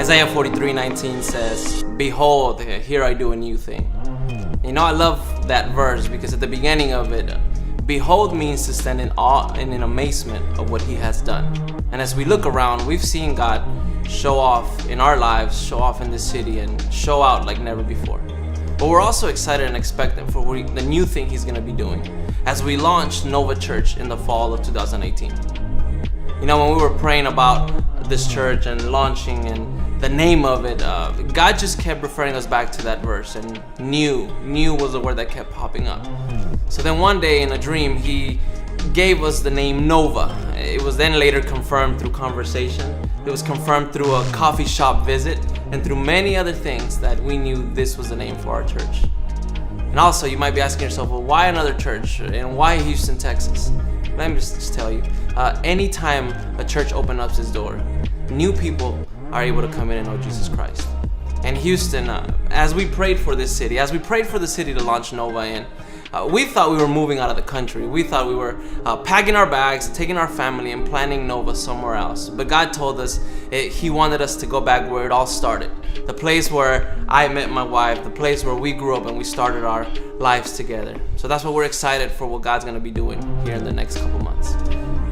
Isaiah 43:19 says, "Behold, here I do a new thing." You know, I love that verse because at the beginning of it, behold means to stand in awe and in amazement of what he has done. And as we look around, we've seen God show off in our lives, show off in this city, and show out like never before. But we're also excited and expectant for the new thing he's going to be doing as we launch Nova Church in the fall of 2018. You know, when we were praying about this church and launching and the name of it, God just kept referring us back to that verse, and new was the word that kept popping up. So then one day in a dream, he gave us the name Nova. It was then later confirmed through conversation. It was confirmed through a coffee shop visit and through many other things that we knew this was the name for our church. And also, you might be asking yourself, well, why another church and why Houston, Texas? Let me just tell you, anytime a church opens up its door, new people are able to come in and know Jesus Christ. And Houston, as we prayed for this city, as we prayed for the city to launch Nova in, we thought we were moving out of the country. We thought we were packing our bags, taking our family, and planning Nova somewhere else. But God told us He wanted us to go back where it all started. The place where I met my wife, the place where we grew up and we started our lives together. So that's what we're excited for, what God's going to be doing here in the next couple months.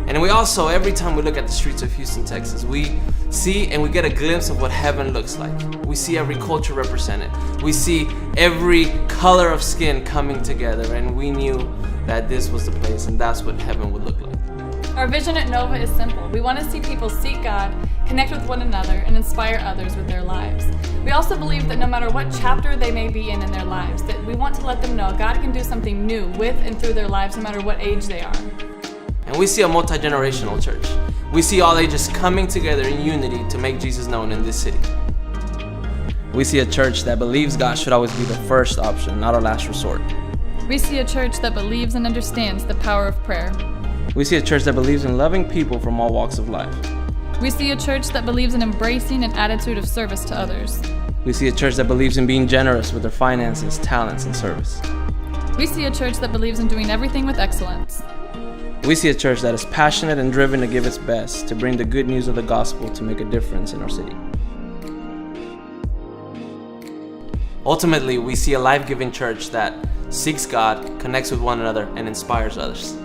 And we also, every time we look at the streets of Houston, Texas, we see and we get a glimpse of what heaven looks like. We see every culture represented. We see every color of skin coming together, and we knew that this was the place and that's what heaven would look like. Our vision at Nova is simple. We want to see people seek God, connect with one another, and inspire others with their lives. We also believe that no matter what chapter they may be in their lives, that we want to let them know God can do something new with and through their lives no matter what age they are. And we see a multi-generational church. We see all ages coming together in unity to make Jesus known in this city. We see a church that believes God should always be the first option, not our last resort. We see a church that believes and understands the power of prayer. We see a church that believes in loving people from all walks of life. We see a church that believes in embracing an attitude of service to others. We see a church that believes in being generous with their finances, talents, and service. We see a church that believes in doing everything with excellence. We see a church that is passionate and driven to give its best to bring the good news of the gospel to make a difference in our city. Ultimately, we see a life-giving church that seeks God, connects with one another, and inspires others.